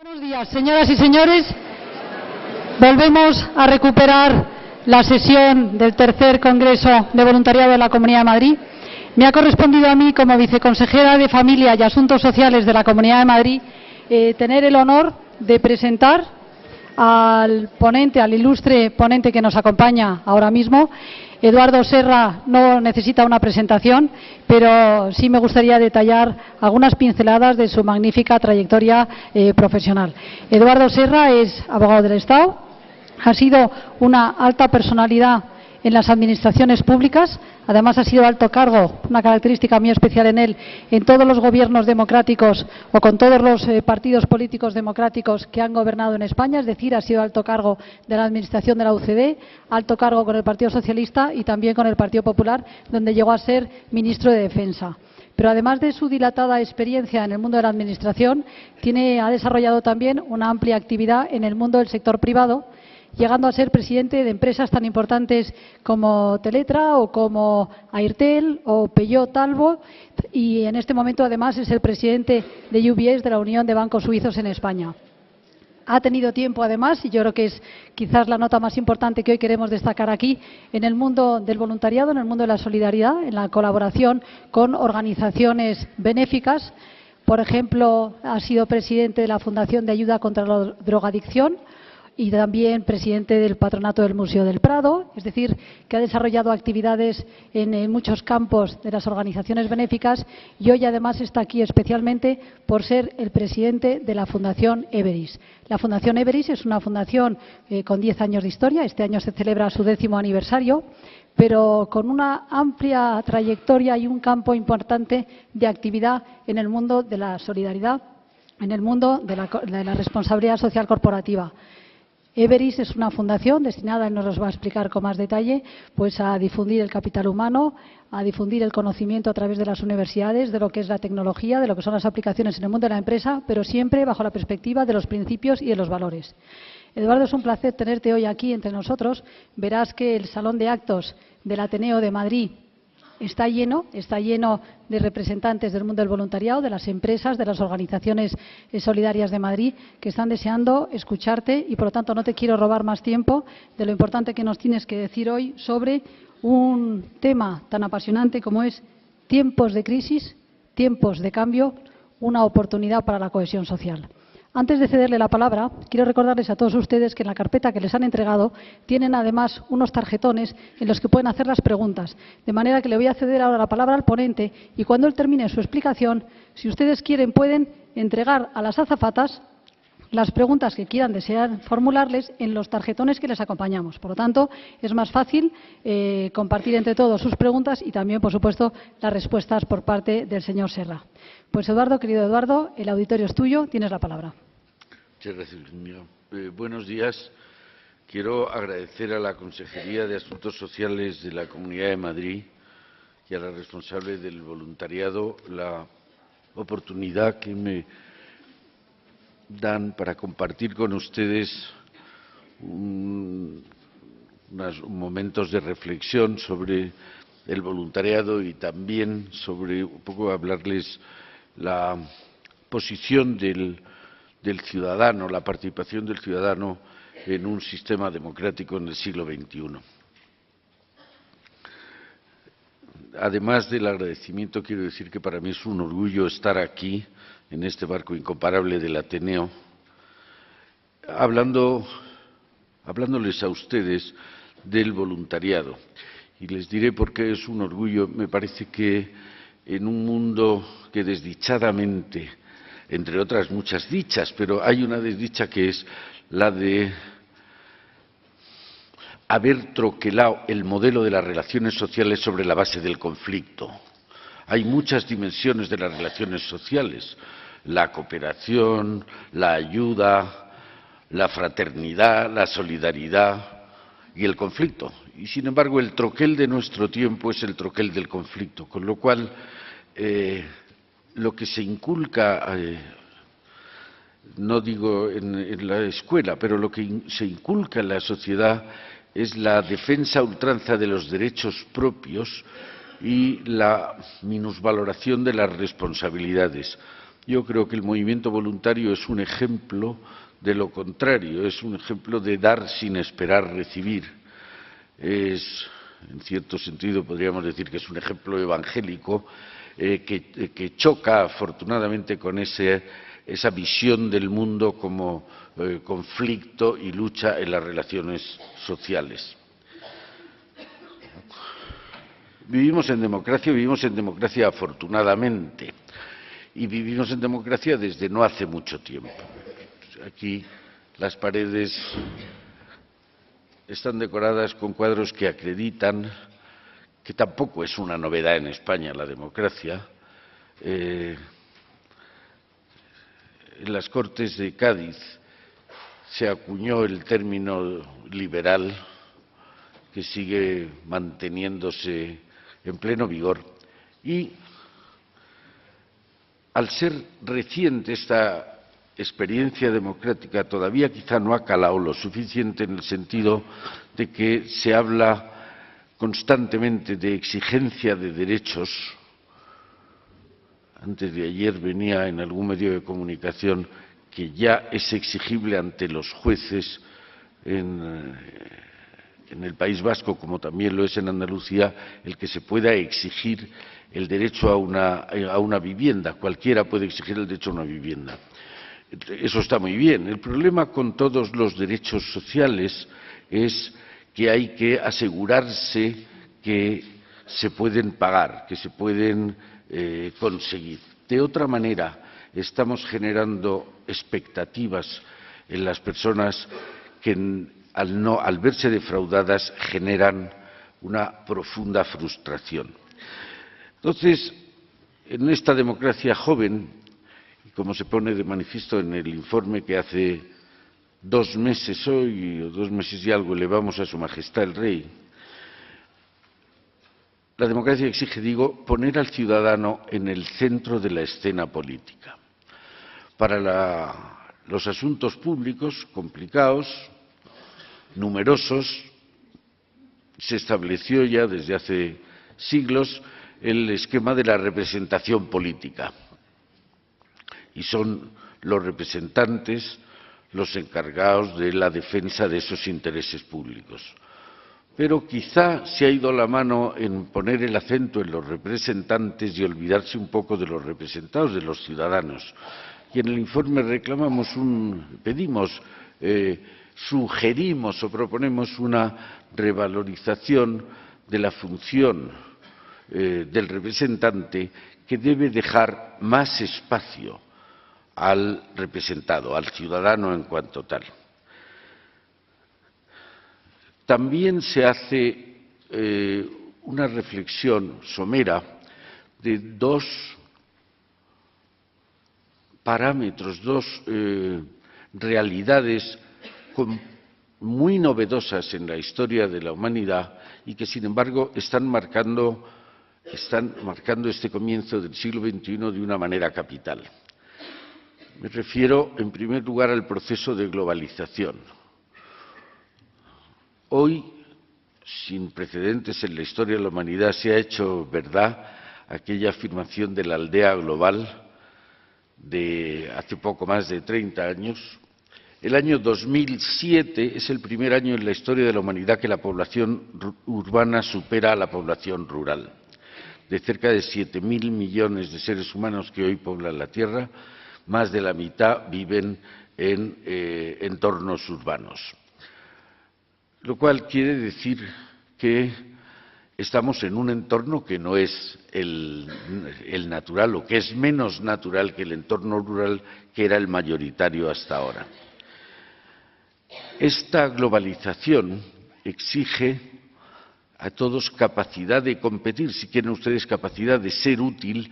Buenos días, señoras y señores. Volvemos a recuperar la sesión del tercer Congreso de Voluntariado de la Comunidad de Madrid. Me ha correspondido a mí, como viceconsejera de Familia y Asuntos Sociales de la Comunidad de Madrid, tener el honor de presentar al ponente, al ilustre ponente que nos acompaña ahora mismo. Eduardo Serra no necesita una presentación, pero sí me gustaría detallar algunas pinceladas de su magnífica trayectoria profesional. Eduardo Serra es abogado del Estado, ha sido una alta personalidad en las administraciones públicas, además ha sido alto cargo, una característica muy especial en él, en todos los gobiernos democráticos o con todos los partidos políticos democráticos que han gobernado en España, es decir, ha sido alto cargo de la administración de la UCD, alto cargo con el Partido Socialista y también con el Partido Popular, donde llegó a ser ministro de Defensa. Pero además de su dilatada experiencia en el mundo de la administración, ha desarrollado también una amplia actividad en el mundo del sector privado, llegando a ser presidente de empresas tan importantes como Teletra o como Airtel o Peugeot Talbot, y en este momento además es el presidente de UBS, de la Unión de Bancos Suizos en España. Ha tenido tiempo además, y yo creo que es quizás la nota más importante que hoy queremos destacar aquí, en el mundo del voluntariado, en el mundo de la solidaridad, en la colaboración con organizaciones benéficas. Por ejemplo, ha sido presidente de la Fundación de Ayuda contra la Drogadicción y también presidente del Patronato del Museo del Prado, es decir, que ha desarrollado actividades en muchos campos de las organizaciones benéficas, y hoy además está aquí especialmente por ser el presidente de la Fundación Everis. La Fundación Everis es una fundación con 10 años de historia, este año se celebra su 10º aniversario, pero con una amplia trayectoria y un campo importante de actividad en el mundo de la solidaridad, en el mundo de la responsabilidad social corporativa. Everis es una fundación destinada, él nos los va a explicar con más detalle, pues a difundir el capital humano, a difundir el conocimiento a través de las universidades, de lo que es la tecnología, de lo que son las aplicaciones en el mundo de la empresa, pero siempre bajo la perspectiva de los principios y de los valores. Eduardo, es un placer tenerte hoy aquí entre nosotros. Verás que el Salón de Actos del Ateneo de Madrid está lleno de representantes del mundo del voluntariado, de las empresas, de las organizaciones solidarias de Madrid, que están deseando escucharte, y por lo tanto no te quiero robar más tiempo de lo importante que nos tienes que decir hoy sobre un tema tan apasionante como es tiempos de crisis, tiempos de cambio, una oportunidad para la cohesión social. Antes de cederle la palabra, quiero recordarles a todos ustedes que en la carpeta que les han entregado tienen además unos tarjetones en los que pueden hacer las preguntas. De manera que le voy a ceder ahora la palabra al ponente y cuando él termine su explicación, si ustedes quieren, pueden entregar a las azafatas las preguntas que desean formularles en los tarjetones que les acompañamos. Por lo tanto, es más fácil compartir entre todos sus preguntas y también, por supuesto, las respuestas por parte del señor Serra. Pues Eduardo, querido Eduardo, el auditorio es tuyo, tienes la palabra. Muchas gracias, Ludmila. Buenos días. Quiero agradecer a la Consejería de Asuntos Sociales de la Comunidad de Madrid y a la responsable del voluntariado la oportunidad que me dan para compartir con ustedes unos momentos de reflexión sobre el voluntariado y también sobre un poco hablarles la posición del ciudadano, la participación del ciudadano en un sistema democrático en el siglo XXI. Además del agradecimiento, quiero decir que para mí es un orgullo estar aquí, en este marco incomparable del Ateneo, hablándoles a ustedes del voluntariado. Y les diré por qué es un orgullo. Me parece que en un mundo que desdichadamente, entre otras muchas dichas, pero hay una desdicha que es la de haber troquelado el modelo de las relaciones sociales sobre la base del conflicto. Hay muchas dimensiones de las relaciones sociales: la cooperación, la ayuda, la fraternidad, la solidaridad y el conflicto. Y sin embargo, el troquel de nuestro tiempo es el troquel del conflicto, con lo cual lo que se inculca, no digo en la escuela, pero lo que se inculca en la sociedad es la defensa a ultranza de los derechos propios y la minusvaloración de las responsabilidades. Yo creo que el movimiento voluntario es un ejemplo de lo contrario, es un ejemplo de dar sin esperar recibir. Es, en cierto sentido, podríamos decir que es un ejemplo evangélico que choca, afortunadamente, con esa visión del mundo como conflicto y lucha en las relaciones sociales. Vivimos en democracia afortunadamente, y vivimos en democracia desde no hace mucho tiempo. Aquí las paredes están decoradas con cuadros que acreditan que tampoco es una novedad en España la democracia. En las Cortes de Cádiz se acuñó el término liberal, que sigue manteniéndose en pleno vigor, y al ser reciente esta experiencia democrática todavía quizá no ha calado lo suficiente, en el sentido de que se habla constantemente de exigencia de derechos. Antes de ayer venía en algún medio de comunicación que ya es exigible ante los jueces en el País Vasco, como también lo es en Andalucía, el que se pueda exigir el derecho a una vivienda. Cualquiera puede exigir el derecho a una vivienda. Eso está muy bien. El problema con todos los derechos sociales es que hay que asegurarse que se pueden pagar, que se pueden conseguir. De otra manera, estamos generando expectativas en las personas que al verse defraudadas generan una profunda frustración. Entonces, en esta democracia joven, y como se pone de manifiesto en el informe que hace 2 meses hoy, o 2 meses y algo, elevamos a Su Majestad el Rey, la democracia exige, digo, poner al ciudadano en el centro de la escena política. Para los asuntos públicos complicados, numerosos, se estableció ya desde hace siglos el esquema de la representación política, y son los representantes los encargados de la defensa de esos intereses públicos. Pero quizá se ha ido la mano en poner el acento en los representantes y olvidarse un poco de los representados, de los ciudadanos. Y en el informe sugerimos o proponemos una revalorización de la función del representante, que debe dejar más espacio al representado, al ciudadano en cuanto tal. También se hace una reflexión somera de 2 parámetros, 2 realidades muy novedosas en la historia de la humanidad y que, sin embargo, están marcando este comienzo del siglo XXI de una manera capital. Me refiero, en primer lugar, al proceso de globalización. Hoy, sin precedentes en la historia de la humanidad, se ha hecho verdad aquella afirmación de la aldea global de hace poco más de 30 años. El año 2007 es el primer año en la historia de la humanidad que la población urbana supera a la población rural. De cerca de 7.000 millones de seres humanos que hoy poblan la Tierra, más de la mitad viven en entornos urbanos. Lo cual quiere decir que estamos en un entorno que no es el natural, o que es menos natural que el entorno rural, que era el mayoritario hasta ahora. Esta globalización exige a todos capacidad de competir, si quieren ustedes capacidad de ser útil,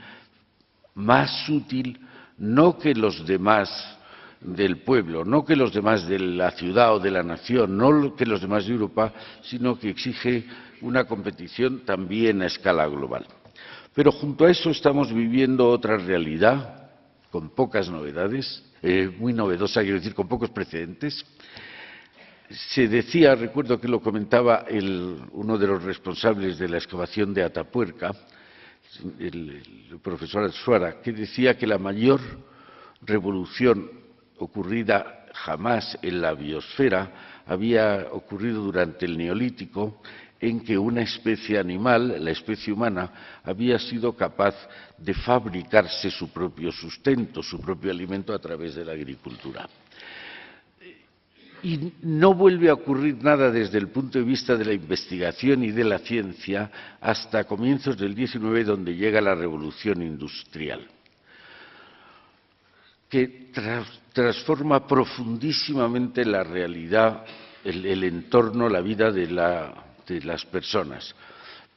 más útil, no que los demás del pueblo, no que los demás de la ciudad o de la nación, no que los demás de Europa, sino que exige una competición también a escala global. Pero junto a eso estamos viviendo otra realidad, con pocas novedades, muy novedosa, quiero decir, con pocos precedentes. Se decía, recuerdo que lo comentaba uno de los responsables de la excavación de Atapuerca, el profesor Suara, que decía que la mayor revolución ocurrida jamás en la biosfera había ocurrido durante el Neolítico, en que una especie animal, la especie humana, había sido capaz de fabricarse su propio sustento, su propio alimento a través de la agricultura. Y no vuelve a ocurrir nada desde el punto de vista de la investigación y de la ciencia hasta comienzos del XIX, donde llega la revolución industrial, que transforma profundísimamente la realidad, el entorno, la vida de las personas.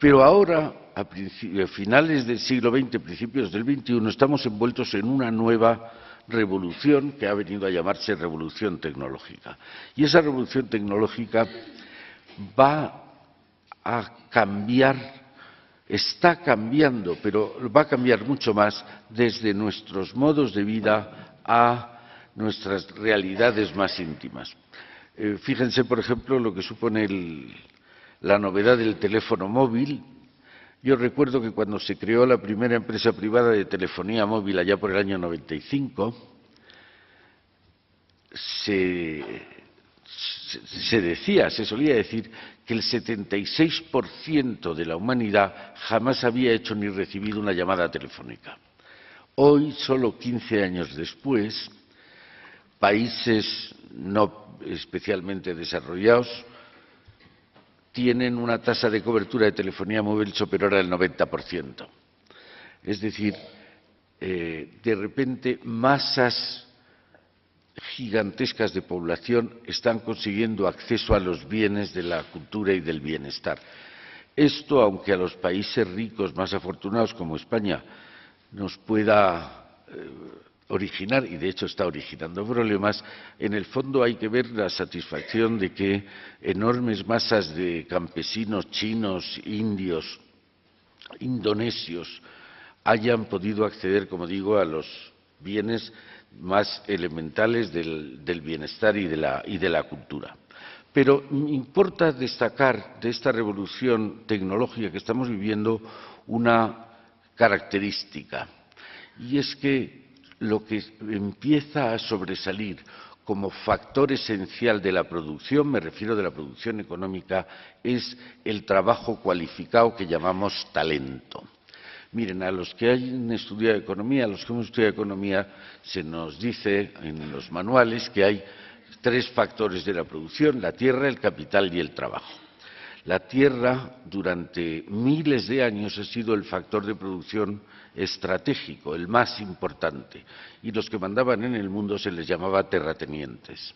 Pero ahora, a finales del siglo XX, principios del XXI, estamos envueltos en una nueva revolución que ha venido a llamarse revolución tecnológica. Y esa revolución tecnológica va a cambiar, está cambiando, pero va a cambiar mucho más desde nuestros modos de vida a nuestras realidades más íntimas. Fíjense, por ejemplo, lo que supone la novedad del teléfono móvil. Yo recuerdo que cuando se creó la primera empresa privada de telefonía móvil allá por el año 95, se solía decir que el 76% de la humanidad jamás había hecho ni recibido una llamada telefónica. Hoy, solo 15 años después, países no especialmente desarrollados tienen una tasa de cobertura de telefonía móvil superior al 90%. Es decir, de repente masas gigantescas de población están consiguiendo acceso a los bienes de la cultura y del bienestar. Esto, aunque a los países ricos más afortunados como España nos pueda originar, y de hecho está originando problemas, en el fondo hay que ver la satisfacción de que enormes masas de campesinos chinos, indios, indonesios, hayan podido acceder, como digo, a los bienes más elementales del bienestar y de la cultura. Pero importa destacar de esta revolución tecnológica que estamos viviendo una característica, y es que lo que empieza a sobresalir como factor esencial de la producción, me refiero de la producción económica, es el trabajo cualificado que llamamos talento. Miren, a los que hayan estudiado economía, a los que hemos estudiado economía, se nos dice en los manuales que hay 3 factores de la producción: la tierra, el capital y el trabajo. La tierra, durante miles de años, ha sido el factor de producción estratégico, el más importante, y los que mandaban en el mundo se les llamaba terratenientes.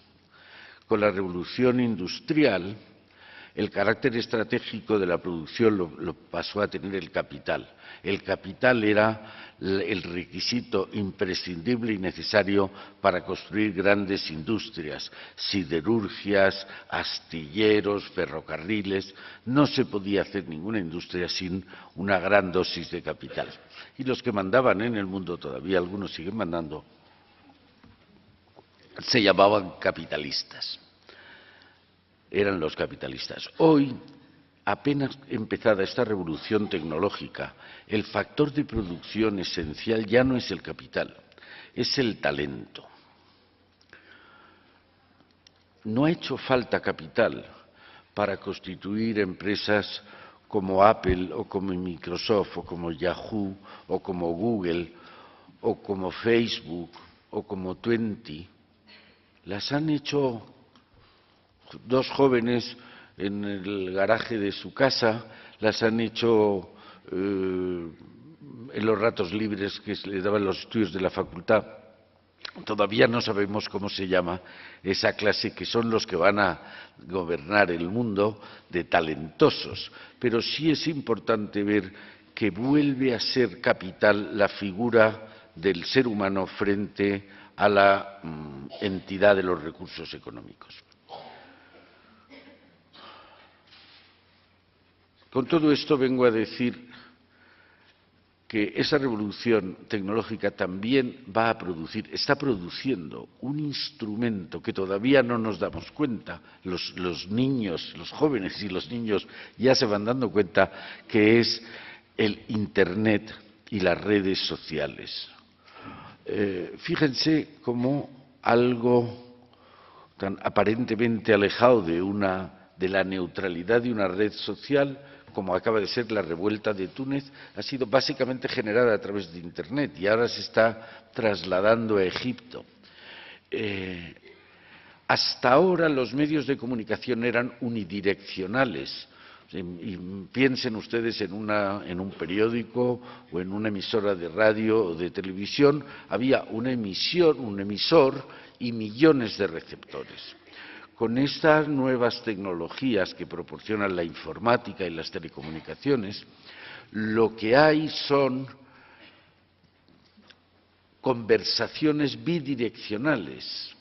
Con la revolución industrial, el carácter estratégico de la producción lo pasó a tener el capital. El capital era el requisito imprescindible y necesario para construir grandes industrias, siderurgias, astilleros, ferrocarriles. No se podía hacer ninguna industria sin una gran dosis de capital. Y los que mandaban en el mundo, todavía algunos siguen mandando, se llamaban capitalistas. Eran los capitalistas. Hoy, apenas empezada esta revolución tecnológica, el factor de producción esencial ya no es el capital, es el talento. No ha hecho falta capital para constituir empresas como Apple o como Microsoft o como Yahoo o como Google o como Facebook o como Twenty. Las han hecho 2 jóvenes en el garaje de su casa, las han hecho en los ratos libres que le daban los estudios de la facultad. Todavía no sabemos cómo se llama esa clase, que son los que van a gobernar el mundo, de talentosos. Pero sí es importante ver que vuelve a ser capital la figura del ser humano frente a la entidad de los recursos económicos. Con todo esto vengo a decir que esa revolución tecnológica también va a producir, está produciendo un instrumento que todavía no nos damos cuenta, los niños, los jóvenes y los niños ya se van dando cuenta, que es el Internet y las redes sociales. Fíjense cómo algo tan aparentemente alejado de la neutralidad de una red social, como acaba de ser la revuelta de Túnez, ha sido básicamente generada a través de Internet y ahora se está trasladando a Egipto. Hasta ahora los medios de comunicación eran unidireccionales. Y piensen ustedes en un periódico o en una emisora de radio o de televisión, había una emisión, un emisor y millones de receptores. Con estas nuevas tecnologías que proporcionan la informática y las telecomunicaciones, lo que hay son conversaciones bidireccionales.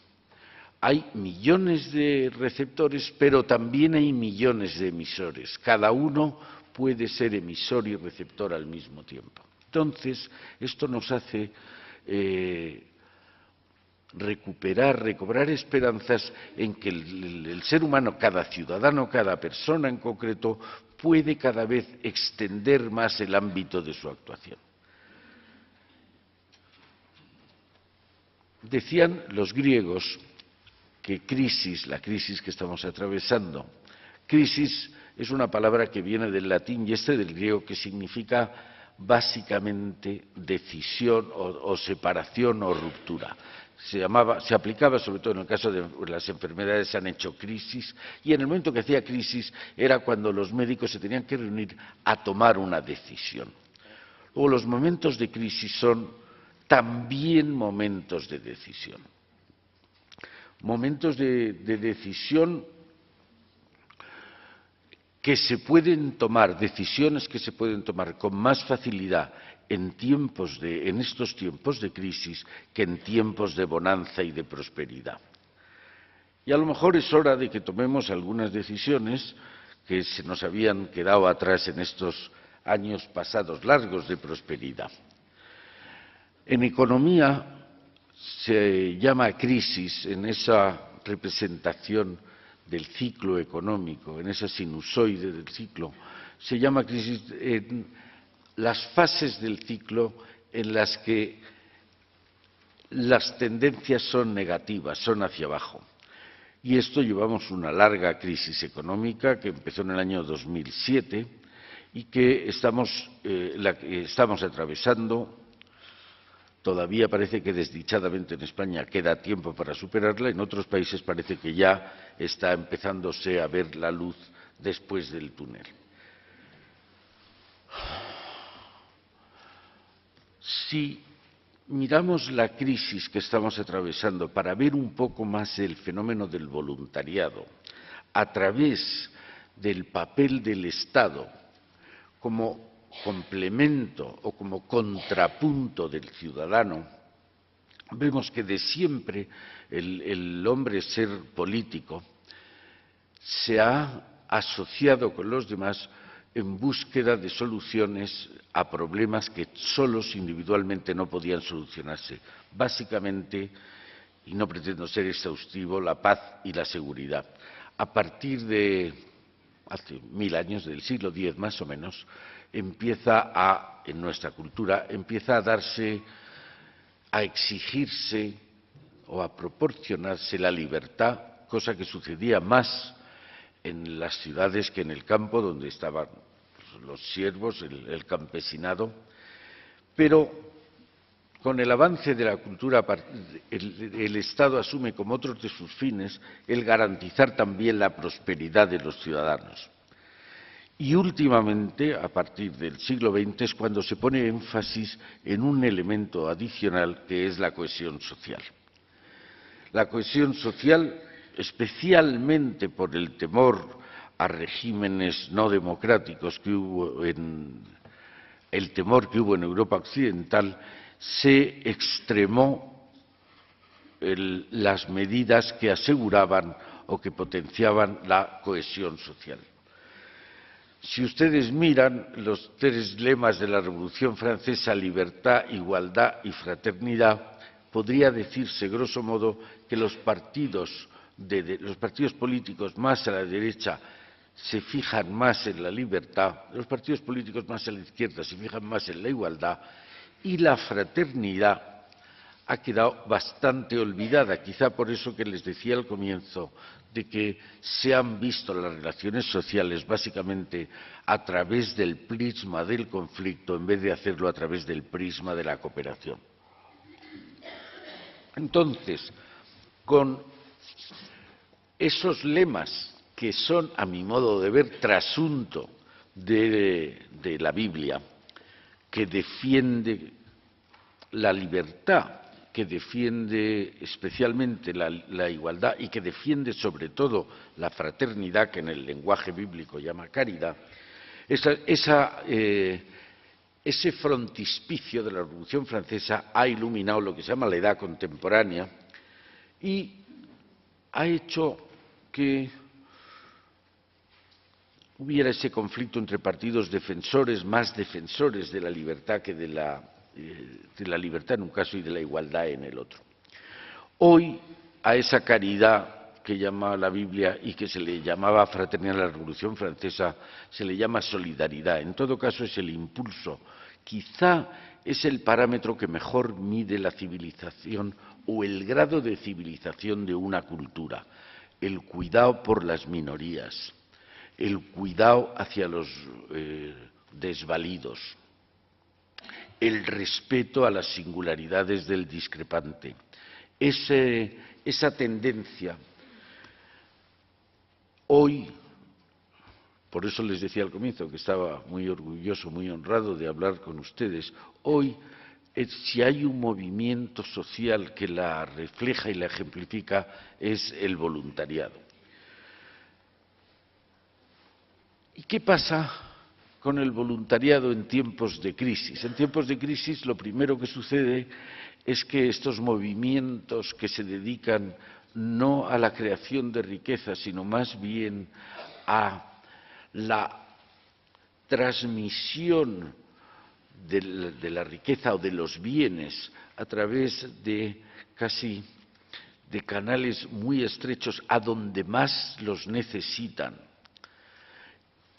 Hay millones de receptores, pero también hay millones de emisores. Cada uno puede ser emisor y receptor al mismo tiempo. Entonces, esto nos hace recobrar esperanzas en que el ser humano, cada ciudadano, cada persona en concreto, puede cada vez extender más el ámbito de su actuación. Decían los griegos que la crisis que estamos atravesando, crisis es una palabra que viene del latín y del griego, que significa básicamente decisión o separación o ruptura. Se aplicaba sobre todo en el caso de las enfermedades, se han hecho crisis, y en el momento que hacía crisis era cuando los médicos se tenían que reunir a tomar una decisión. Luego, los momentos de crisis son también momentos de decisión. Momentos de decisión que se pueden tomar, decisiones que se pueden tomar con más facilidad en estos tiempos de crisis que en tiempos de bonanza y de prosperidad. Y a lo mejor es hora de que tomemos algunas decisiones que se nos habían quedado atrás en estos años pasados largos de prosperidad. En economía se llama crisis, en esa representación del ciclo económico, en esa sinusoide del ciclo, se llama crisis en las fases del ciclo en las que las tendencias son negativas, son hacia abajo. Y esto llevamos una larga crisis económica que empezó en el año 2007 y que estamos atravesando. Todavía parece que desdichadamente en España queda tiempo para superarla, en otros países parece que ya está empezándose a ver la luz después del túnel. Si miramos la crisis que estamos atravesando para ver un poco más el fenómeno del voluntariado a través del papel del Estado como complemento o como contrapunto del ciudadano, vemos que de siempre el hombre ser político se ha asociado con los demás en búsqueda de soluciones a problemas que solos individualmente no podían solucionarse. Básicamente, y no pretendo ser exhaustivo, la paz y la seguridad. A partir de hace 1000 años, del siglo X más o menos, en nuestra cultura, empieza a darse, a exigirse o a proporcionarse la libertad, cosa que sucedía más en las ciudades que en el campo, donde estaban los siervos, el campesinado, pero con el avance de la cultura el Estado asume como otro de sus fines el garantizar también la prosperidad de los ciudadanos. Y últimamente, a partir del siglo XX, es cuando se pone énfasis en un elemento adicional que es la cohesión social. La cohesión social, especialmente por el temor a regímenes no democráticos que hubo el temor que hubo en Europa occidental, se extremó las medidas que aseguraban o que potenciaban la cohesión social. Si ustedes miran los 3 lemas de la Revolución Francesa, libertad, igualdad y fraternidad, podría decirse, grosso modo, que los partidos políticos más a la derecha se fijan más en la libertad, los partidos políticos más a la izquierda se fijan más en la igualdad, y la fraternidad ha quedado bastante olvidada, quizá por eso que les decía al comienzo, de que se han visto las relaciones sociales básicamente a través del prisma del conflicto en vez de hacerlo a través del prisma de la cooperación. Entonces, con esos lemas que son, a mi modo de ver, trasunto de la Biblia, que defiende la libertad, que defiende especialmente la igualdad y que defiende sobre todo la fraternidad, que en el lenguaje bíblico llama caridad, ese frontispicio de la Revolución Francesa ha iluminado lo que se llama la edad contemporánea y ha hecho que hubiera ese conflicto entre partidos defensores, más defensores de la libertad que de la libertad en un caso y de la igualdad en el otro. Hoy, a esa caridad que llama la Biblia y que se le llamaba fraternidad en la Revolución Francesa, se le llama solidaridad. En todo caso, es el impulso. Quizá es el parámetro que mejor mide la civilización o el grado de civilización de una cultura. El cuidado por las minorías, el cuidado hacia los desvalidos, el respeto a las singularidades del discrepante. Esa tendencia hoy, por eso les decía al comienzo que estaba muy orgulloso, muy honrado de hablar con ustedes, hoy si hay un movimiento social que la refleja y la ejemplifica es el voluntariado. ¿Y qué pasa con el voluntariado en tiempos de crisis? En tiempos de crisis lo primero que sucede es que estos movimientos que se dedican no a la creación de riqueza, sino más bien a la transmisión de la riqueza o de los bienes a través de casi de canales muy estrechos a donde más los necesitan,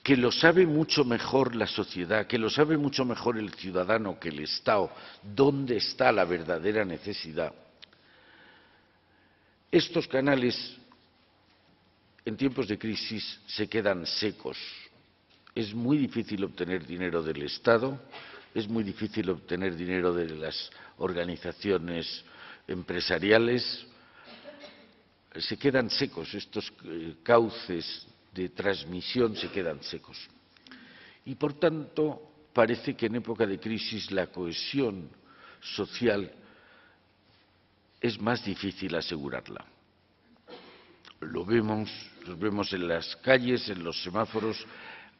que lo sabe mucho mejor la sociedad, que lo sabe mucho mejor el ciudadano que el Estado, dónde está la verdadera necesidad. Estos canales, en tiempos de crisis, se quedan secos. Es muy difícil obtener dinero del Estado, es muy difícil obtener dinero de las organizaciones empresariales. Se quedan secos, estos cauces de transmisión se quedan secos. Y por tanto, parece que en época de crisis la cohesión social es más difícil asegurarla. Lo vemos en las calles, en los semáforos,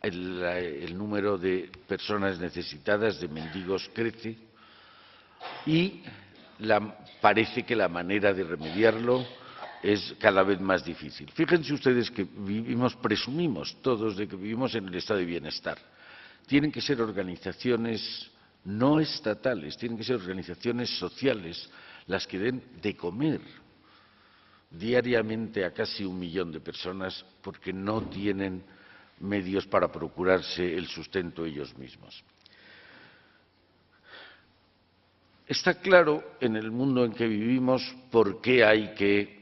el número de personas necesitadas, de mendigos, crece y parece que la manera de remediarlo es cada vez más difícil. Fíjense ustedes que presumimos todos de que vivimos en el estado de bienestar. Tienen que ser organizaciones no estatales, tienen que ser organizaciones sociales las que den de comer diariamente a casi 1 millón de personas porque no tienen medios para procurarse el sustento ellos mismos. Está claro en el mundo en que vivimos por qué hay que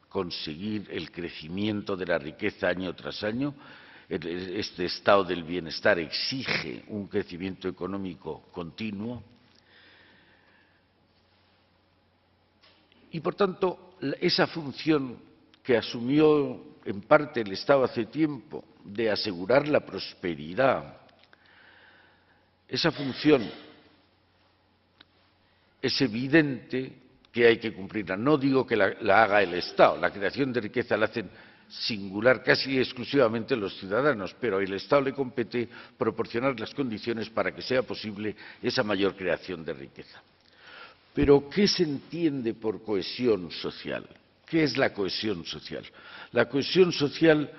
conseguir el crecimiento de la riqueza año tras año. Este estado del bienestar exige un crecimiento económico continuo y, por tanto, esa función que asumió en parte el Estado hace tiempo de asegurar la prosperidad, esa función es evidente que hay que cumplirla. No digo que la haga el Estado, la creación de riqueza la hacen singular casi exclusivamente los ciudadanos, pero al Estado le compete proporcionar las condiciones para que sea posible esa mayor creación de riqueza. Pero, ¿qué se entiende por cohesión social? ¿Qué es la cohesión social? La cohesión social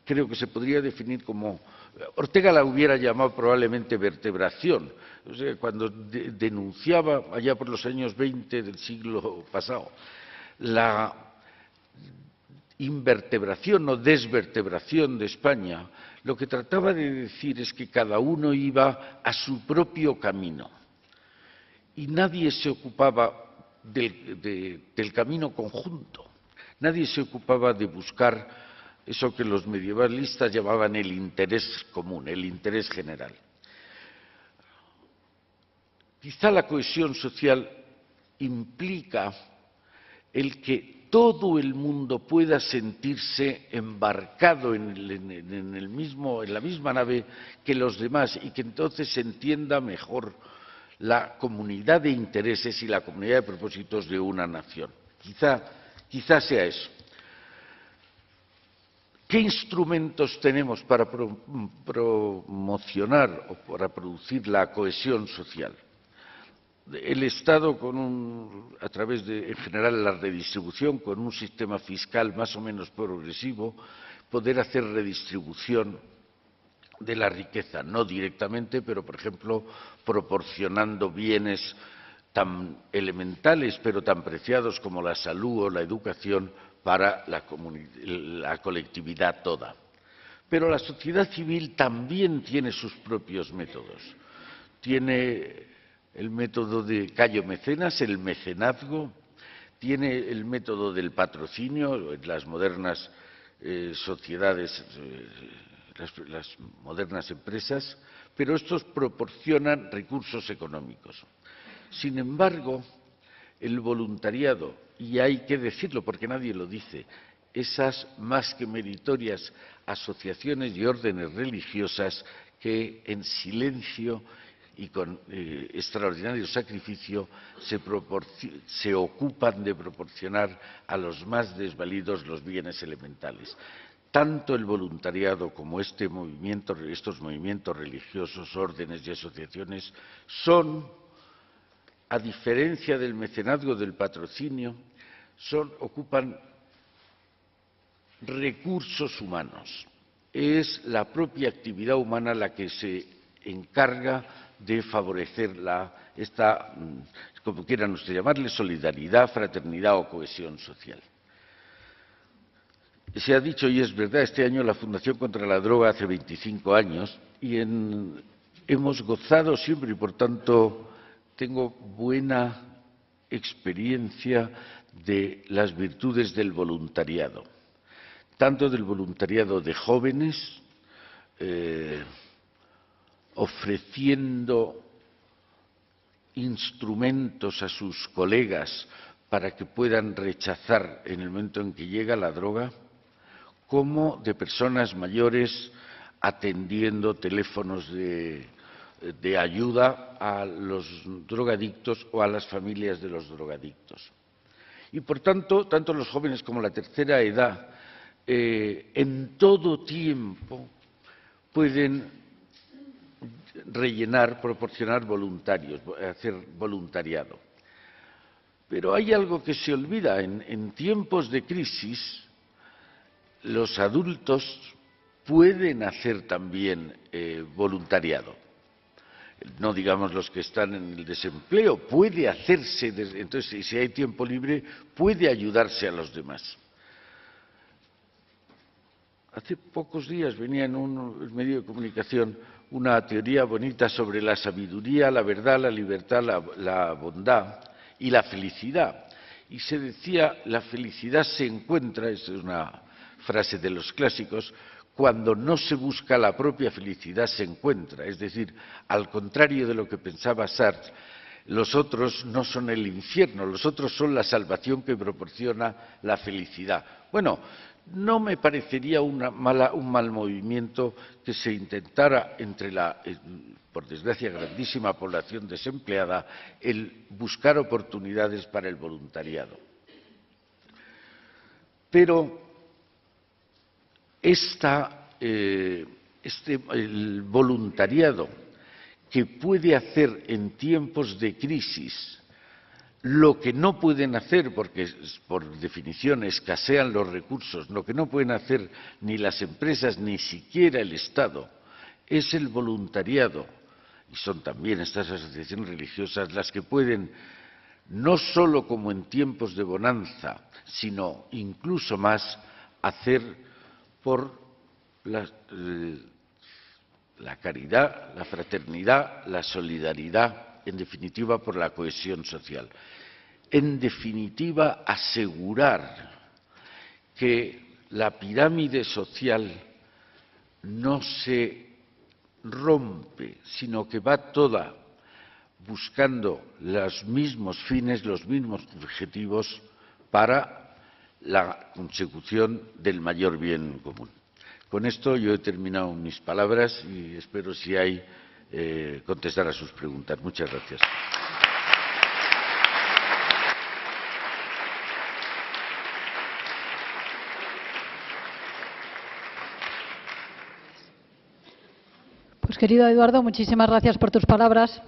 creo que se podría definir como, Ortega la hubiera llamado probablemente vertebración, o sea, cuando denunciaba allá por los años 20 del siglo pasado invertebración o desvertebración de España, lo que trataba de decir es que cada uno iba a su propio camino y nadie se ocupaba del camino conjunto, nadie se ocupaba de buscar eso que los medievalistas llamaban el interés común, el interés general. Quizá la cohesión social implica el que todo el mundo pueda sentirse embarcado en la misma nave que los demás y que entonces se entienda mejor la comunidad de intereses y la comunidad de propósitos de una nación. Quizá sea eso. ¿Qué instrumentos tenemos para promocionar o para producir la cohesión social? El Estado, a través de, en general, la redistribución, con un sistema fiscal más o menos progresivo, poder hacer redistribución de la riqueza, no directamente, pero, por ejemplo, proporcionando bienes tan elementales, pero tan preciados como la salud o la educación para la colectividad toda. Pero la sociedad civil también tiene sus propios métodos. Tiene el método de Cayo Mecenas, el mecenazgo, tiene el método del patrocinio en las modernas sociedades, las modernas empresas, pero estos proporcionan recursos económicos. Sin embargo, el voluntariado, y hay que decirlo porque nadie lo dice, esas más que meritorias asociaciones y órdenes religiosas que en silencio y con extraordinario sacrificio se ocupan de proporcionar a los más desvalidos los bienes elementales. Tanto el voluntariado como estos movimientos religiosos, órdenes y asociaciones son, a diferencia del mecenazgo, del patrocinio, ocupan recursos humanos. Es la propia actividad humana la que se encarga de favorecer esta, como quieran ustedes llamarle, solidaridad, fraternidad o cohesión social. Se ha dicho, y es verdad, este año la Fundación contra la Droga hace 25 años y hemos gozado siempre y, por tanto, tengo buena experiencia de las virtudes del voluntariado, tanto del voluntariado de jóvenes, ofreciendo instrumentos a sus colegas para que puedan rechazar en el momento en que llega la droga, como de personas mayores atendiendo teléfonos de ayuda a los drogadictos o a las familias de los drogadictos. Y por tanto, tanto los jóvenes como la tercera edad, en todo tiempo pueden proporcionar voluntarios, hacer voluntariado. Pero hay algo que se olvida, en tiempos de crisis, los adultos pueden hacer también voluntariado. No digamos los que están en el desempleo, puede hacerse, entonces si hay tiempo libre, puede ayudarse a los demás. Hace pocos días venía en un medio de comunicación una teoría bonita sobre la sabiduría, la verdad, la libertad, la bondad y la felicidad. Y se decía, la felicidad se encuentra, es una frase de los clásicos, cuando no se busca la propia felicidad se encuentra. Es decir, al contrario de lo que pensaba Sartre, los otros no son el infierno, los otros son la salvación que proporciona la felicidad. Bueno, no me parecería un mal movimiento que se intentara entre la, por desgracia, grandísima población desempleada, el buscar oportunidades para el voluntariado. Pero el voluntariado que puede hacer en tiempos de crisis lo que no pueden hacer, porque por definición escasean los recursos, lo que no pueden hacer ni las empresas ni siquiera el Estado, es el voluntariado. Y son también estas asociaciones religiosas las que pueden, no solo como en tiempos de bonanza, sino incluso más, hacer por la caridad, la fraternidad, la solidaridad, en definitiva, por la cohesión social. En definitiva, asegurar que la pirámide social no se rompe, sino que va toda buscando los mismos fines, los mismos objetivos para la consecución del mayor bien común. Con esto yo he terminado mis palabras y espero, si hay, contestar a sus preguntas. Muchas gracias. Pues, querido Eduardo, muchísimas gracias por tus palabras.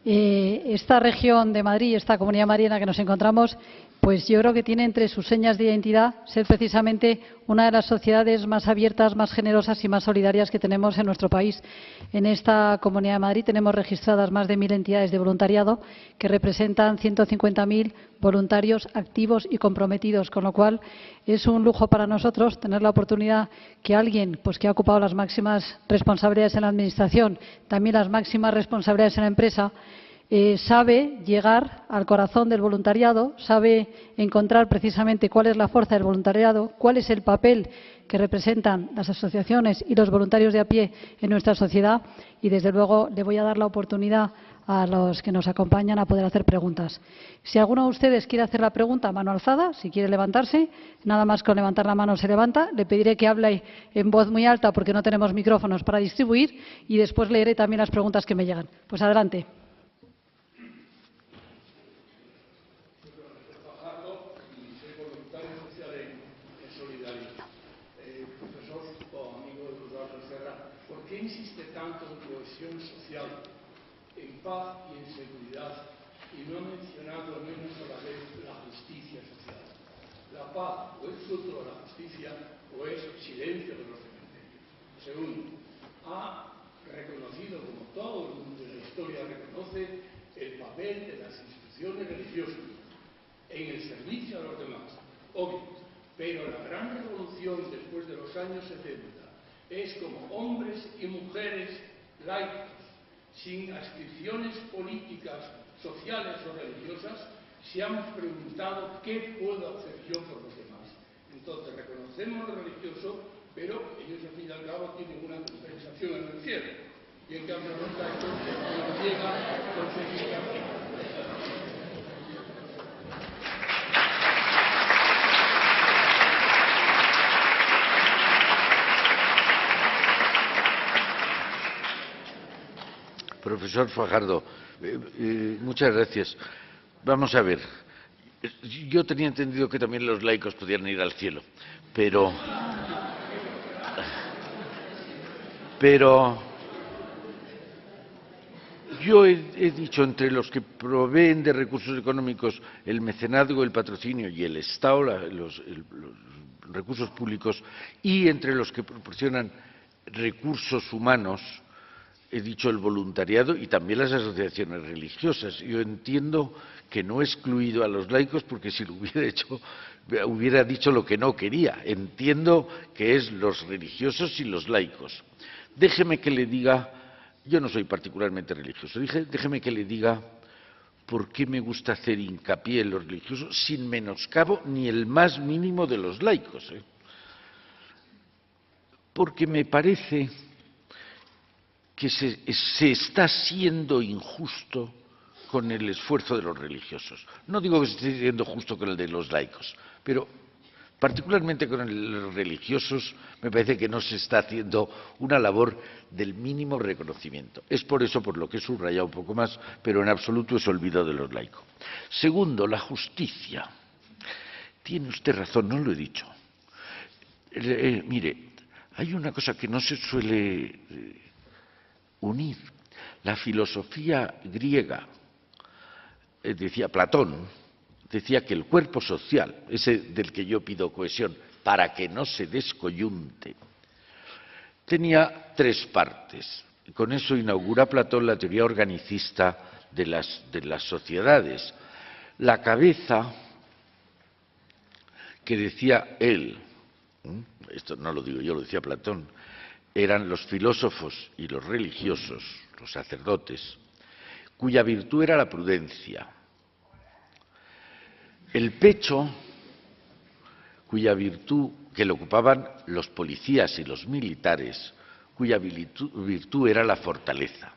Esta región de Madrid, esta Comunidad de Madrid en la que nos encontramos, pues yo creo que tiene entre sus señas de identidad ser precisamente una de las sociedades más abiertas, más generosas y más solidarias que tenemos en nuestro país. En esta Comunidad de Madrid tenemos registradas más de 1000 entidades de voluntariado que representan 150.000 voluntarios activos y comprometidos, con lo cual es un lujo para nosotros tener la oportunidad que alguien pues, que ha ocupado las máximas responsabilidades en la Administración, también las máximas responsabilidades en la empresa, sabe llegar al corazón del voluntariado, sabe encontrar precisamente cuál es la fuerza del voluntariado, cuál es el papel que representan las asociaciones y los voluntarios de a pie en nuestra sociedad y, desde luego, le voy a dar la oportunidad a los que nos acompañan a poder hacer preguntas. Si alguno de ustedes quiere hacer la pregunta, mano alzada, si quiere levantarse, nada más con levantar la mano se levanta. Le pediré que hable en voz muy alta porque no tenemos micrófonos para distribuir y después leeré también las preguntas que me llegan. Pues adelante. ¿Por qué insiste tanto en cohesión social, en paz y en seguridad, y no ha mencionado al menos a la vez la justicia social? La paz o es fruto de la justicia o es silencio de los cementerios. Segundo, ha reconocido, como todo el mundo de la historia reconoce, el papel de las instituciones religiosas en el servicio a los demás, obvio, pero la gran revolución después de los años 70 es como hombres y mujeres laicos, sin adscripciones políticas, sociales o religiosas, se han preguntado ¿qué puedo hacer yo por los demás? Entonces reconocemos lo religioso, pero ellos al fin y al cabo tienen una compensación en el cielo. Y en cambio los laicos no llegan a conseguir camino. Profesor Fajardo, muchas gracias. Vamos a ver, yo tenía entendido que también los laicos podían ir al cielo, pero yo he dicho, entre los que proveen de recursos económicos el mecenazgo, el patrocinio y el Estado, los recursos públicos, y entre los que proporcionan recursos humanos, he dicho el voluntariado y también las asociaciones religiosas. Yo entiendo que no he excluido a los laicos porque si lo hubiera hecho, hubiera dicho lo que no quería. Entiendo que es los religiosos y los laicos. Déjeme que le diga, yo no soy particularmente religioso, déjeme que le diga por qué me gusta hacer hincapié en los religiosos sin menoscabo ni el más mínimo de los laicos. Porque me parece que se está siendo injusto con el esfuerzo de los religiosos. No digo que se esté siendo justo con el de los laicos, pero particularmente con los religiosos me parece que no se está haciendo una labor del mínimo reconocimiento. Es por eso por lo que he subrayado un poco más, pero en absoluto es olvido de los laicos. Segundo, la justicia. Tiene usted razón, no lo he dicho. Mire, hay una cosa que no se suele unir. La filosofía griega, decía Platón, decía que el cuerpo social, ese del que yo pido cohesión, para que no se descoyunte, tenía tres partes. Con eso inaugura Platón la teoría organicista de las sociedades. La cabeza, que decía él, esto no lo digo yo, lo decía Platón, eran los filósofos y los religiosos, los sacerdotes, cuya virtud era la prudencia. El pecho, cuya virtud, que lo ocupaban los policías y los militares, cuya virtud era la fortaleza.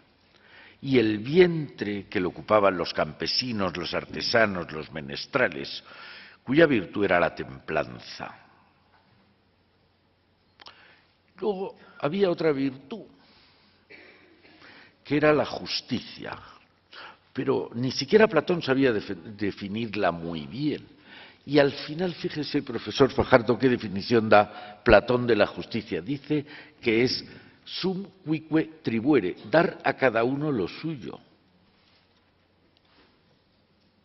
Y el vientre, que lo ocupaban los campesinos, los artesanos, los menestrales, cuya virtud era la templanza. Luego había otra virtud, que era la justicia, pero ni siquiera Platón sabía definirla muy bien. Y al final, fíjese, profesor Fajardo, qué definición da Platón de la justicia. Dice que es sum quique tribuere, dar a cada uno lo suyo.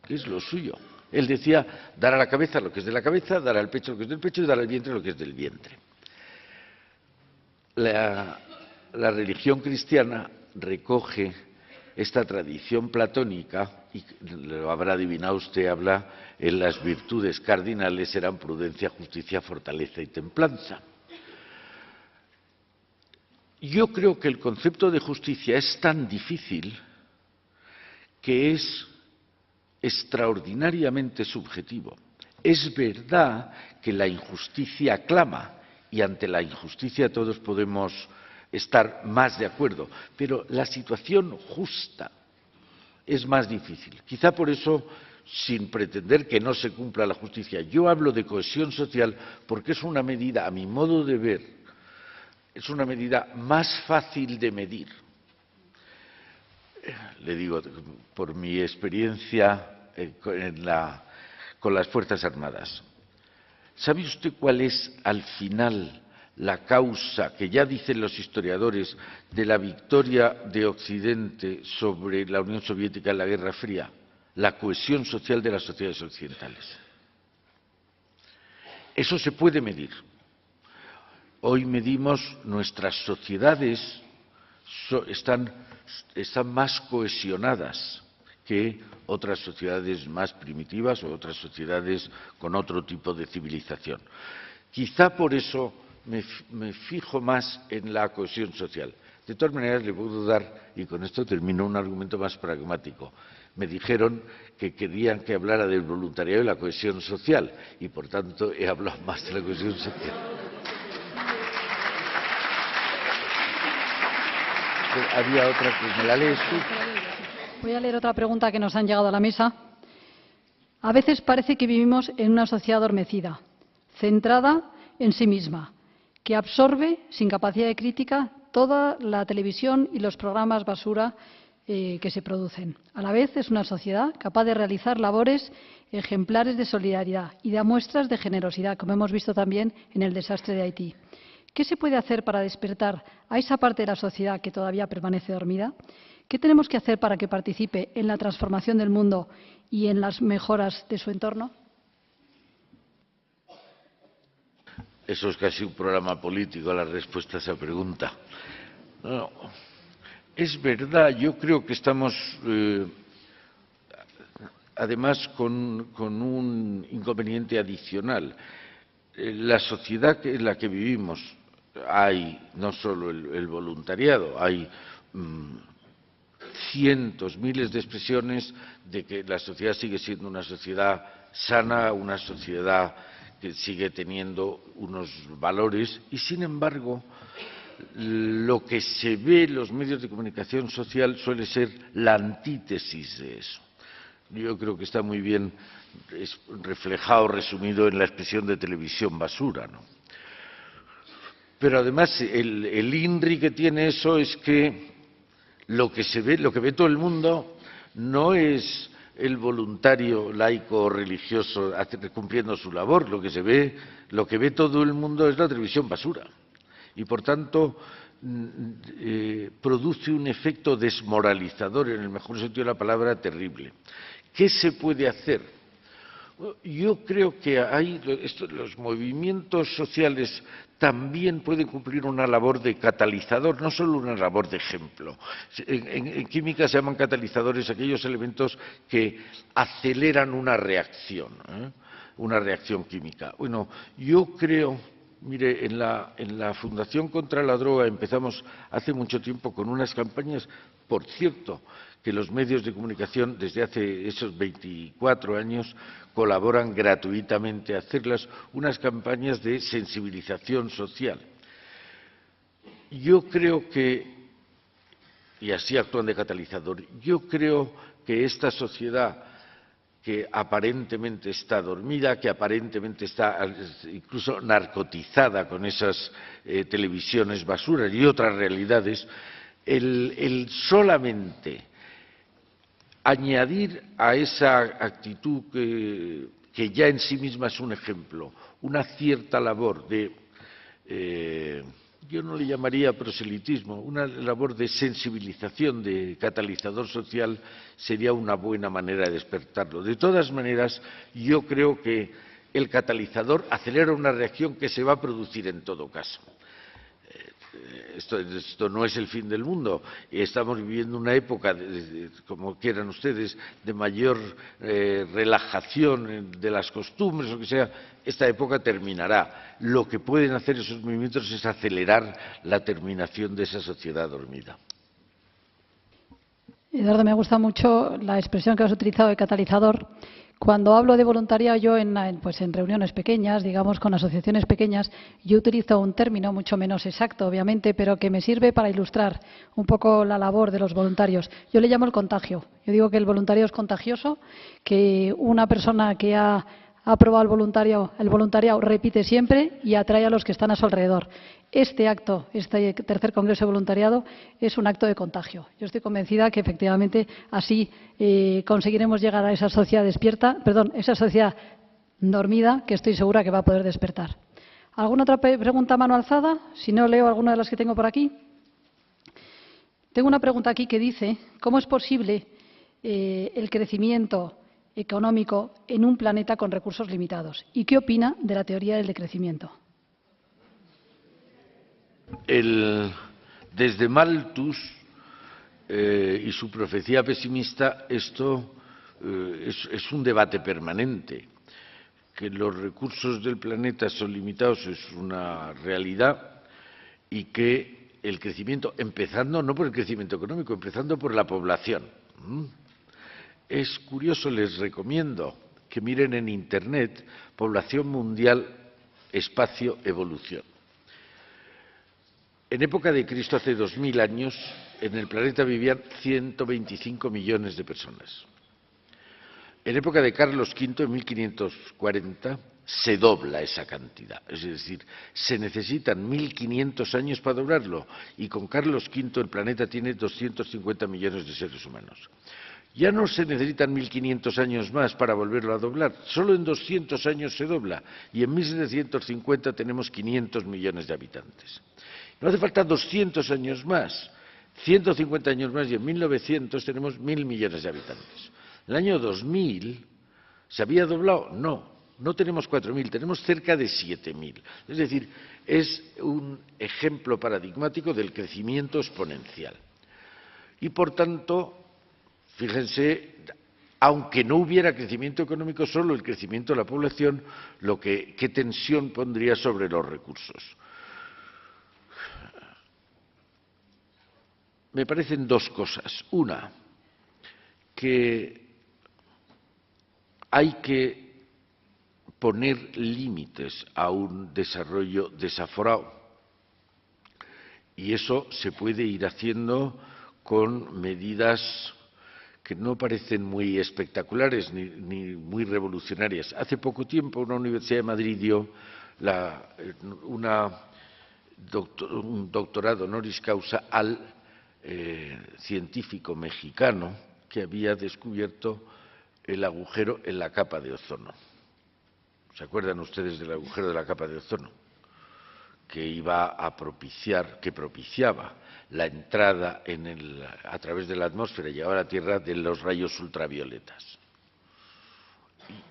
¿Qué es lo suyo? Él decía dar a la cabeza lo que es de la cabeza, dar al pecho lo que es del pecho y dar al vientre lo que es del vientre. La religión cristiana recoge esta tradición platónica y lo habrá adivinado usted, habla en las virtudes cardinales eran prudencia, justicia, fortaleza y templanza. Yo creo que el concepto de justicia es tan difícil que es extraordinariamente subjetivo. Es verdad que la injusticia clama y ante la injusticia todos podemos estar más de acuerdo, pero la situación justa es más difícil. Quizá por eso, sin pretender que no se cumpla la justicia, yo hablo de cohesión social porque es una medida, a mi modo de ver, es una medida más fácil de medir. Le digo, por mi experiencia con las Fuerzas Armadas. ¿Sabe usted cuál es, al final, la causa, que ya dicen los historiadores, de la victoria de Occidente sobre la Unión Soviética en la Guerra Fría? La cohesión social de las sociedades occidentales. Eso se puede medir. Hoy medimos, nuestras sociedades están más cohesionadas que otras sociedades más primitivas o otras sociedades con otro tipo de civilización. Quizá por eso me fijo más en la cohesión social. De todas maneras, le puedo dar, y con esto termino, un argumento más pragmático. Me dijeron que querían que hablara del voluntariado y la cohesión social, y por tanto he hablado más de la cohesión social. Había otra que me la lees tú. Voy a leer otra pregunta que nos han llegado a la mesa. A veces parece que vivimos en una sociedad adormecida, centrada en sí misma, que absorbe, sin capacidad de crítica, toda la televisión y los programas basura que se producen. A la vez es una sociedad capaz de realizar labores ejemplares de solidaridad y da muestras de generosidad, como hemos visto también en el desastre de Haití. ¿Qué se puede hacer para despertar a esa parte de la sociedad que todavía permanece dormida? ¿Qué tenemos que hacer para que participe en la transformación del mundo y en las mejoras de su entorno? Eso es casi un programa político, la respuesta a esa pregunta. No, es verdad, yo creo que estamos, además, con un inconveniente adicional. La sociedad en la que vivimos, hay no solo el voluntariado, hay cientos, miles de expresiones de que la sociedad sigue siendo una sociedad sana, una sociedad que sigue teniendo unos valores y, sin embargo, lo que se ve en los medios de comunicación social suele ser la antítesis de eso. Yo creo que está muy bien reflejado, resumido en la expresión de televisión basura, ¿no? Pero además el INRI que tiene eso es que lo que ve todo el mundo no es el voluntario laico o religioso cumpliendo su labor, lo que ve todo el mundo es la televisión basura. Y por tanto produce un efecto desmoralizador, en el mejor sentido de la palabra, terrible. ¿Qué se puede hacer? Yo creo que los movimientos sociales también pueden cumplir una labor de catalizador, no solo una labor de ejemplo. En química se llaman catalizadores aquellos elementos que aceleran una reacción química. Bueno, yo creo Mire, en la Fundación contra la Droga empezamos hace mucho tiempo con unas campañas, por cierto, que los medios de comunicación desde hace esos 24 años colaboran gratuitamente a hacerlas, unas campañas de sensibilización social. Yo creo que, y así actúan de catalizador, yo creo que esta sociedad que aparentemente está dormida, que aparentemente está incluso narcotizada con esas televisiones basuras y otras realidades, el solamente añadir a esa actitud que ya en sí misma es un ejemplo, una cierta labor de, yo no le llamaría proselitismo, una labor de sensibilización, de catalizador social, sería una buena manera de despertarlo. De todas maneras, yo creo que el catalizador acelera una reacción que se va a producir en todo caso. Esto no es el fin del mundo. Estamos viviendo una época, como quieran ustedes, de mayor relajación de las costumbres, o que sea. Esta época terminará. Lo que pueden hacer esos movimientos es acelerar la terminación de esa sociedad dormida. Eduardo, me gusta mucho la expresión que has utilizado de catalizador. Cuando hablo de voluntariado yo en reuniones pequeñas, digamos con asociaciones pequeñas, yo utilizo un término mucho menos exacto, obviamente, pero que me sirve para ilustrar un poco la labor de los voluntarios. Yo le llamo el contagio. Yo digo que el voluntariado es contagioso, que una persona que ha probado el voluntariado repite siempre y atrae a los que están a su alrededor. Este acto, este tercer Congreso de Voluntariado, es un acto de contagio. Yo estoy convencida que efectivamente así conseguiremos llegar a esa sociedad esa sociedad dormida, que estoy segura que va a poder despertar. ¿Alguna otra pregunta a mano alzada? Si no, leo alguna de las que tengo por aquí. Tengo una pregunta aquí que dice: ¿cómo es posible el crecimiento económico en un planeta con recursos limitados? ¿Y qué opina de la teoría del decrecimiento? Desde Malthus y su profecía pesimista, esto es un debate permanente. Que los recursos del planeta son limitados es una realidad, y que el crecimiento, empezando no por el crecimiento económico, empezando por la población. Es curioso, les recomiendo que miren en Internet población mundial, espacio, evolución. En época de Cristo, hace 2000 años, en el planeta vivían 125 millones de personas. En época de Carlos V, en 1540, se dobla esa cantidad. Es decir, se necesitan 1500 años para doblarlo, y con Carlos V el planeta tiene 250 millones de seres humanos. Ya no se necesitan 1500 años más para volverlo a doblar, solo en 200 años se dobla, y en 1750 tenemos 500 millones de habitantes. No hace falta 200 años más, 150 años más, y en 1900 tenemos 1000 millones de habitantes. En el año 2000, ¿se había doblado? No tenemos 4000, tenemos cerca de 7000. Es decir, es un ejemplo paradigmático del crecimiento exponencial. Y por tanto, fíjense, aunque no hubiera crecimiento económico, solo el crecimiento de la población, qué tensión pondría sobre los recursos. Me parecen dos cosas. Una, que hay que poner límites a un desarrollo desaforado, y eso se puede ir haciendo con medidas que no parecen muy espectaculares ni muy revolucionarias. Hace poco tiempo una Universidad de Madrid dio un doctorado honoris causa al científico mexicano que había descubierto el agujero en la capa de ozono. ¿Se acuerdan ustedes del agujero de la capa de ozono? Que propiciaba la entrada a través de la atmósfera y a la Tierra de los rayos ultravioletas.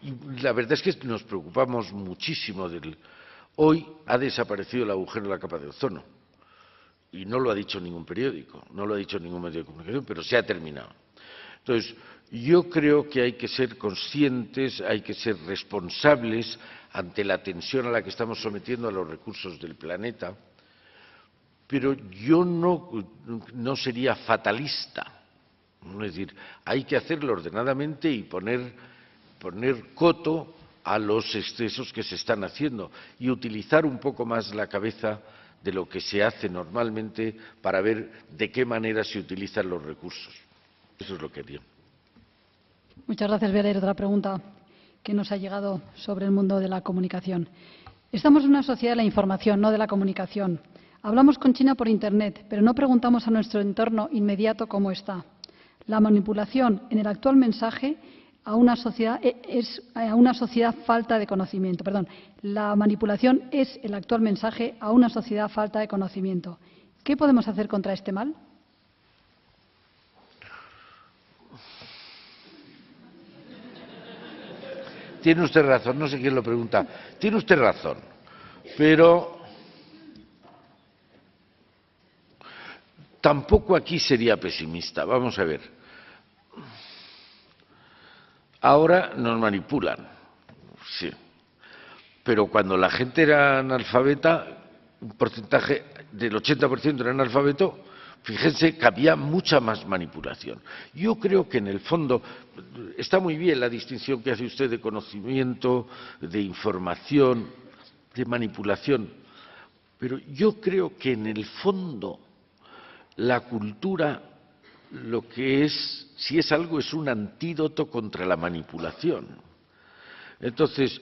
Y la verdad es que nos preocupamos muchísimo Hoy ha desaparecido el agujero de la capa de ozono, y no lo ha dicho ningún periódico, no lo ha dicho ningún medio de comunicación, pero se ha terminado. Entonces, yo creo que hay que ser conscientes, hay que ser responsables, ante la tensión a la que estamos sometiendo a los recursos del planeta, pero yo no sería fatalista. Es decir, hay que hacerlo ordenadamente y poner coto a los excesos que se están haciendo y utilizar un poco más la cabeza de lo que se hace normalmente para ver de qué manera se utilizan los recursos. Eso es lo que haría. Muchas gracias. Voy a leer otra pregunta que nos ha llegado sobre el mundo de la comunicación. Estamos en una sociedad de la información, no de la comunicación. Hablamos con China por Internet, pero no preguntamos a nuestro entorno inmediato cómo está. La manipulación en el actual mensaje a una sociedad falta de conocimiento. La manipulación es el actual mensaje a una sociedad falta de conocimiento. ¿Qué podemos hacer contra este mal? Tiene usted razón, no sé quién lo pregunta. Tiene usted razón, pero tampoco aquí sería pesimista. Vamos a ver. Ahora nos manipulan, sí, pero cuando la gente era analfabeta, un porcentaje del 80% era analfabeto, fíjense que había mucha más manipulación. Yo creo que en el fondo está muy bien la distinción que hace usted de conocimiento, de información, de manipulación, pero yo creo que en el fondo la cultura lo que es, si es algo, es un antídoto contra la manipulación. Entonces,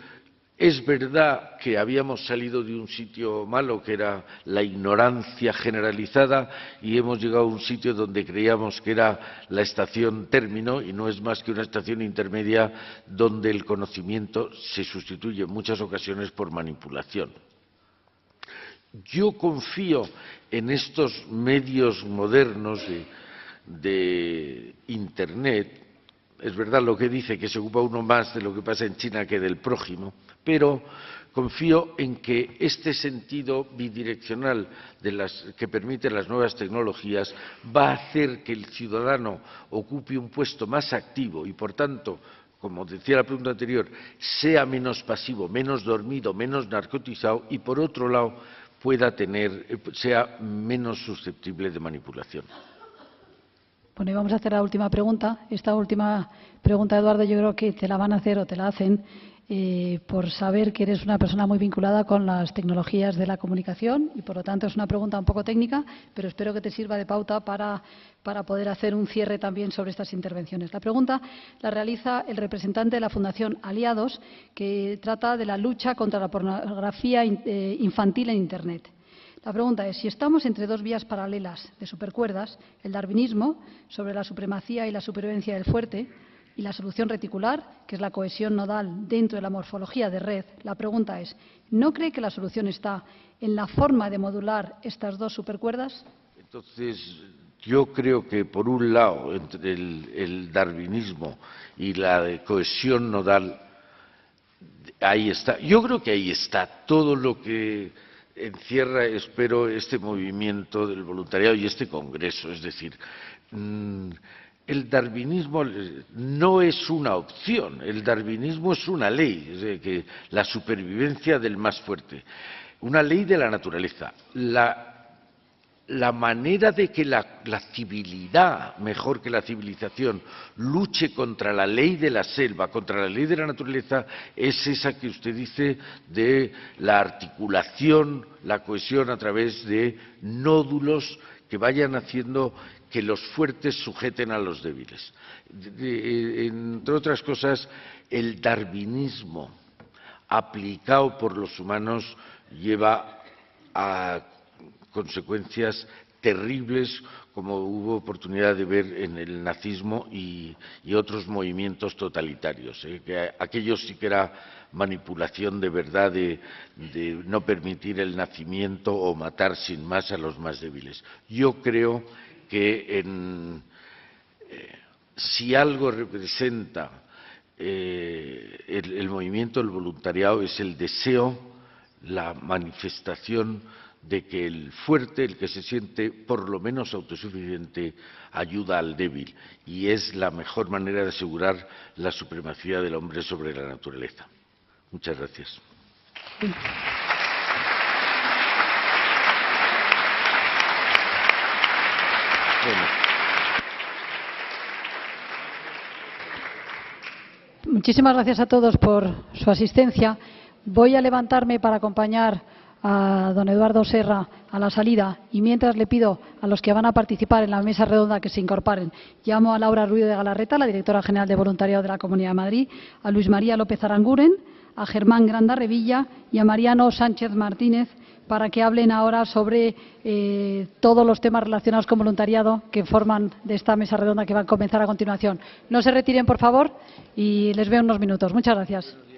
es verdad que habíamos salido de un sitio malo, que era la ignorancia generalizada, y hemos llegado a un sitio donde creíamos que era la estación término, y no es más que una estación intermedia donde el conocimiento se sustituye en muchas ocasiones por manipulación. Yo confío en estos medios modernos de Internet. Es verdad lo que dice, que se ocupa uno más de lo que pasa en China que del prójimo, pero confío en que este sentido bidireccional que permiten las nuevas tecnologías va a hacer que el ciudadano ocupe un puesto más activo y, por tanto, como decía la pregunta anterior, sea menos pasivo, menos dormido, menos narcotizado y, por otro lado, sea menos susceptible de manipulación. Bueno, y vamos a hacer la última pregunta. Esta última pregunta, Eduardo, yo creo que te la van a hacer o te la hacen por saber que eres una persona muy vinculada con las tecnologías de la comunicación y, por lo tanto, es una pregunta un poco técnica, pero espero que te sirva de pauta para poder hacer un cierre también sobre estas intervenciones. La pregunta la realiza el representante de la Fundación Aliados, que trata de la lucha contra la pornografía infantil en Internet. La pregunta es, si estamos entre dos vías paralelas de supercuerdas, el darwinismo, sobre la supremacía y la supervivencia del fuerte, y la solución reticular, que es la cohesión nodal dentro de la morfología de red, la pregunta es, ¿no cree que la solución está en la forma de modular estas dos supercuerdas? Entonces, yo creo que, por un lado, entre el darwinismo y la cohesión nodal, ahí está. Yo creo que ahí está todo lo que encierra, espero, este movimiento del voluntariado y este congreso. Es decir, el darwinismo no es una opción, el darwinismo es una ley, es decir, que la supervivencia del más fuerte, una ley de la naturaleza. La manera de que la civilidad, mejor que la civilización, luche contra la ley de la selva, contra la ley de la naturaleza, es esa que usted dice de la articulación, la cohesión a través de nódulos que vayan haciendo que los fuertes sujeten a los débiles. Entre otras cosas, el darwinismo aplicado por los humanos lleva a consecuencias terribles, como hubo oportunidad de ver en el nazismo y otros movimientos totalitarios, que aquello sí que era manipulación de verdad, de no permitir el nacimiento o matar sin más a los más débiles. Yo creo que si algo representa el movimiento del voluntariado es el deseo, la manifestación de que el fuerte, el que se siente por lo menos autosuficiente, ayuda al débil, y es la mejor manera de asegurar la supremacía del hombre sobre la naturaleza. Muchas gracias. Muchísimas gracias a todos por su asistencia. Voy a levantarme para acompañar a don Eduardo Serra a la salida y mientras le pido a los que van a participar en la mesa redonda que se incorporen. Llamo a Laura Ruiz de Galarreta, la directora general de Voluntariado de la Comunidad de Madrid, a Luis María López Aranguren, a Germán Granda Revilla y a Mariano Sánchez Martínez para que hablen ahora sobre todos los temas relacionados con voluntariado que forman de esta mesa redonda que va a comenzar a continuación. No se retiren, por favor, y les veo en unos minutos. Muchas gracias.